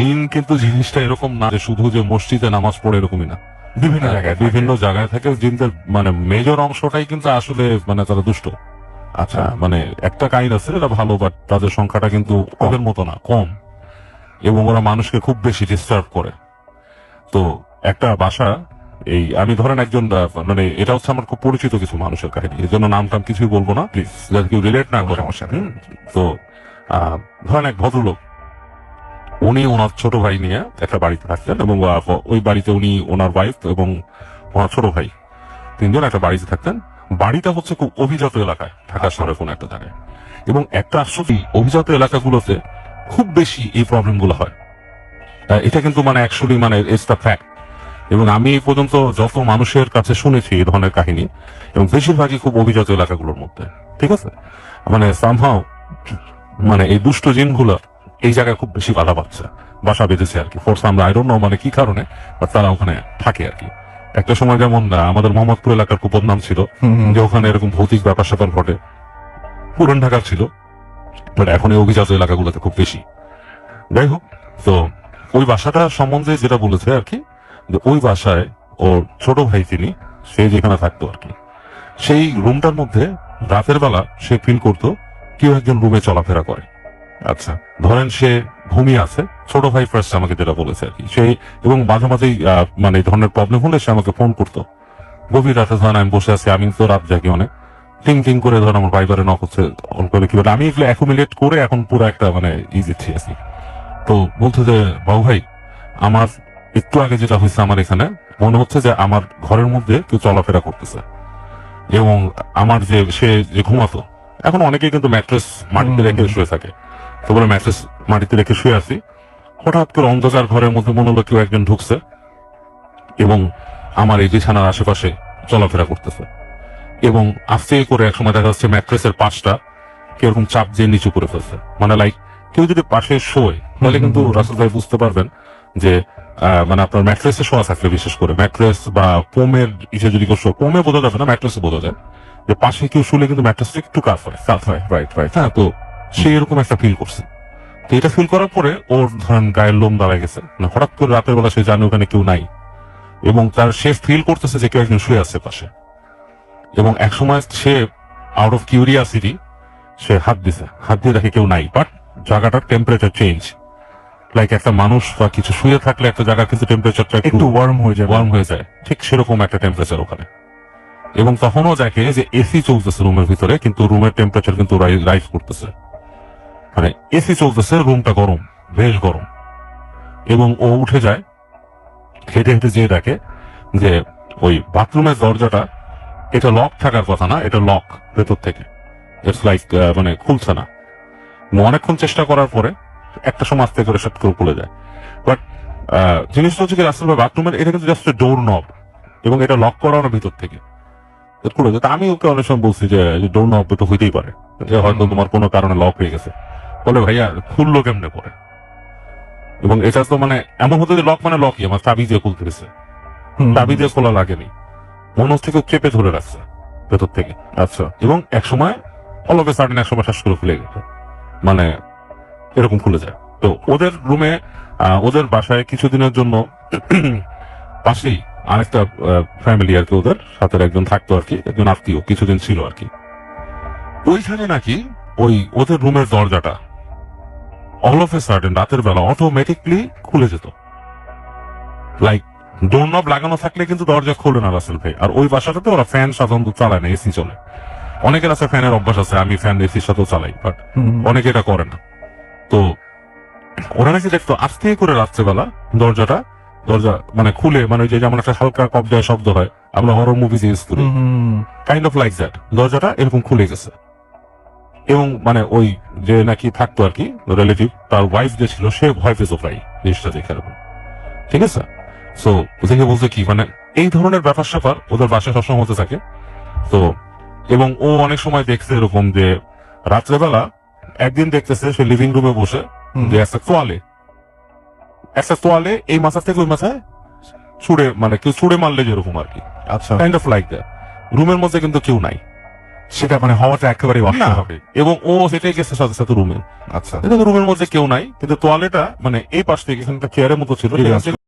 জিন কিন্তু জিনিসটা এরকম না যে শুধু যে মসজিদে নামাজ পড়ে এরকমই না, বিভিন্ন জায়গায় থাকে জিনদের, মানে মেজর অংশটাই কিন্তু আসলে মানে তারা দুষ্ট। আচ্ছা, মানে একটা কাইন্ড আছে এরা ভালো, বাট তাদের সংখ্যাটা কিন্তু ওদের মতো না, কম, এবং ওরা মানুষকে খুব বেশি ডিস্টার্ব করে। তো একটা বাসা, এই আমি ধরেন একজন মানে এটা হচ্ছে আমার খুব পরিচিত কিছু মানুষের কাহিনী, এই জন্য নাম টাম কিছুই বলবো না প্লিজ, যাতে কেউ রিলেট না করে। তো ধরেন এক ভদ্রলোক, উনি ওনার ছোট ভাই নিয়ে একটা বাড়িতে থাকতেন, এবং ওই বাড়িতে উনি, ওনার ওয়াইফ এবং ওনার ছোট ভাই, তিনজন একটা বাড়িতে থাকতেন। বাড়িটা হচ্ছে খুব অভিজাত এলাকায়, ঢাকা শহরে কোন একটা জায়গায়, এবং একটা আসলে অভিজাত এলাকাগুলোতে খুব বেশি এই প্রবলেম গুলো হয়। এটা কিন্তু মানে অ্যাকচুয়ালি মানে ইটস দ্য ফ্যাক্ট। এবং আমি এই পর্যন্ত যত মানুষের কাছে শুনেছি এই ধরনের কাহিনী, এবং বেশিরভাগই খুব অভিজাত এলাকাগুলোর মধ্যে, ঠিক আছে, মানে সামহাও মানে এই দুষ্ট জিনগুলো এই জায়গায় খুব বেশি বাধা পাচ্ছে, বাসা বেঁধেছে আর কি, ফোর্স আমরা আই ডোন্ট নো মানে কি কারণে, বাট তারা ওখানে থাকে আর কি। একটা সময় যেমন আমাদের মোহাম্মদপুর এলাকার খুব বদনাম ছিল যে ওখানে এরকম ভৌতিক ব্যাপার স্যাপার ঘটে, পুরান ঢাকার ছিল, বাট এখন এই অভিজাত এলাকাগুলোতে খুব বেশি। যাই হোক, তো ওই বাসাটা সম্বন্ধে যেটা বলেছে আর কি, যে ওই বাসায় ওর ছোট ভাই তিনি, সে যেখানে থাকতো আর কি, সেই রুমটার মধ্যে রাতের বেলা সে ফিল করতো কেউ একজন রুমে চলাফেরা করে। আচ্ছা, ধরেন সে ঘুমিয়ে আছে, ছোট ভাই ফার্স্ট আমাকে যেটা বলেছে আর কি, সেই এবং মাঝে মাঝেই মানে এই ধরনের প্রবলেম হলে সে আমাকে ফোন করতো গভীর রাতে, ধরেন আমি বসে আছি, আমি তো রাত জাগি অনেক, টিং টিং করে ধরেন আমার ভাইবারে নক হচ্ছে, অন করে কি বলে, আমি এগুলো অ্যাকুমুলেট করে এখন পুরো একটা মানে ইজিতে আছি। তো বলতে যে বাবু ভাই, আমার একটু আগে যেটা হয়েছে, আমার এখানে মনে হচ্ছে যে আমার ঘরের মধ্যে কেউ চলাফেরা করতেছে, এবং আমার যে সে যে ঘুমাতো, এখন অনেকেই কিন্তু ম্যাট্রেস মাটিতে রেখে শুয়ে থাকে, তো বলে ম্যাট্রেস মাটিতে রেখে শুয়ে আছি, হঠাৎ করে অন্ধকার ঘরের মধ্যে মনে হলো কেউ একজন ঢুকছে এবং আমার এই বিছানার আশেপাশে চলাফেরা করতেছে, এবং আস্তে করে এক সময় দেখা যাচ্ছে ম্যাট্রেসের পাশটা কিরকম চাপ দিয়ে নিচু করে ফেলছে, মানে লাইক কেউ যদি পাশে শোয় তাহলে কিন্তু রাসেল ভাই বুঝতে পারবেন যে মানে আপনার ম্যাট্রেসে শোয়া থাকলে, বিশেষ করে ম্যাট্রেস বা পোমের ইসে যদি কেউ শোয়, পোমে বোঝা যাবে না, ম্যাট্রেসে বোঝা যায় যে পাশে কেউ শুলে কিন্তু ম্যাট্রেসটা একটু কাত হয়, রাইট রাইট, হ্যাঁ। তো সে এরকম একটা ফিল করছে। তো এটা ফিল করার পরে ওর ধরেন গায়ের লোম দাঁড়ায় গেছে, হঠাৎ করে রাতের বেলা সে জানে ওখানে কেউ নাই, এবং তার সে ফিল করতেছে যে কেউ একজন শুয়ে আছে পাশে, এবং একসময় সে আউট অফ কিউরিয়াসিটি সে হাত দিয়ে দেখে কেউ নাই, বাট জায়গাটার টেম্পারেচার চেঞ্জ, লাইক একটা মানুষ বা কিছু শুয়ে থাকলে একটা জায়গা কিন্তু টেম্পারেচারটা একটু ওয়ার্ম হয়ে যায়, ঠিক সেরকম একটা টেম্পারেচার ওখানে। এবং তখনও দেখে যে এসি চলতেছে রুমের ভিতরে, কিন্তু রুমের টেম্পারেচার কিন্তু রাইজ করতেছে, মানে এসি চলতেছে, রুমটা গরম, বেশ গরম। এবং ও উঠে যায়, হেঁটে হেঁটে যেয়ে দেখে যে ওই বাথরুমের দরজাটা, এটা লক থাকার কথা না, এটা লক ভেতর থেকে, ইটস লাইক মানে খুলছে না। অনেকক্ষণ চেষ্টা করার পরে একটা সময় আস্তে করে সেট করে খুলে যায়, বাট জিনিসটা হচ্ছে কি, রাসেল ভাই বাথরুমের এটা কিন্তু জাস্ট ডোর নব, এবং এটা লক করানো ভিতর থেকে খুলে যায়। আমি ওকে অনেক সময় বলছি যে ডোর নব তো হইতেই পারে, যে হয়তো তোমার কোনো কারণে লক হয়ে গেছে, বলে ভাইয়া খুললো কেমনে করে, এবং এটা তো মানে এমন হতো যে লক মানে লকই, আমার চাবি দিয়ে খুলতে গেছে, চাবি দিয়ে খোলা লাগেনি, মনে হচ্ছে কেউ চেপে ধরে রাখছে ভেতর থেকে। আচ্ছা, এবং এক সময় অল অফ এ সাডেন এক সময় শ্বাস করে খুলে গেছে, মানে এরকম খুলে যায়। তো ওদের রুমে, ওদের বাসায় কিছুদিনের জন্য পাশেই আরেকটা ফ্যামিলি আর কি, ওদের সাথে একজন থাকতো আর কি, একজন আত্মীয় কিছুদিন ছিল আর কি, ওইখানে নাকি ওই ওদের রুমের দরজাটা অল অফ এ সাডেন রাতের বেলা অটোমেটিকলি খুলে যেত, লাইক ডোরনব লাগানো থাকলে কিন্তু দরজা খোলে না রাসেল ভাই। আর ওই বাসাটাতে ওরা ফ্যান সাধারণত চালায় না, এসি চলে, অনেকের আছে ফ্যানের অভ্যাস আছে, আমি ফ্যান এসির সাথেও চালাই, বাট অনেকে এটা করে না। তো ওরা নাকি দেখতো আস্তে করে রাত্রেবেলা দরজা মানে খুলে, মানে ওই যে যেমন একটা হালকা কবজায় শব্দ হয়, আমরা হরর মুভিজ ইউজ করি, কাইন্ড অফ লাইক দ্যাট, দরজাটা এরকম খুলে গেছে। এবং মানে ওই যে নাকি থাকতো আর কি রিলেটিভ, তার ওয়াইফ যে ছিল, সে ভয় পেয়েছে প্রায় জিনিসটা দেখে এরকম, ঠিক আছে। সো দেখে বলছে কি, মানে এই ধরনের ব্যাপার স্যাপার ওদের বাসায় সবসময় হতে থাকে। তো এবং ও অনেক সময় দেখছে এরকম যে রাত্রেবেলা একদিন দেখতেছে সে লিভিং রুমে বসে যে একটা তোয়ালে এই মাথা থেকে ওই মাথায় ছুড়ে, মানে কেউ ছুড়ে মারলে যেরকম আর কি, আচ্ছা, কাইন্ড অফ লাইক দ্যাট, রুমের মধ্যে কিন্তু কেউ নাই। সেটা মানে হওয়াটা একেবারে না অস্বাভাবিক। এবং ও সেটাই গেছে সাথে সাথে রুমে, আচ্ছা এটা রুমের মধ্যে কেউ নাই, কিন্তু তোয়ালেটা মানে এই পাশ থেকে এখানে একটা চেয়ারের মতো ছিল, সেখান থেকে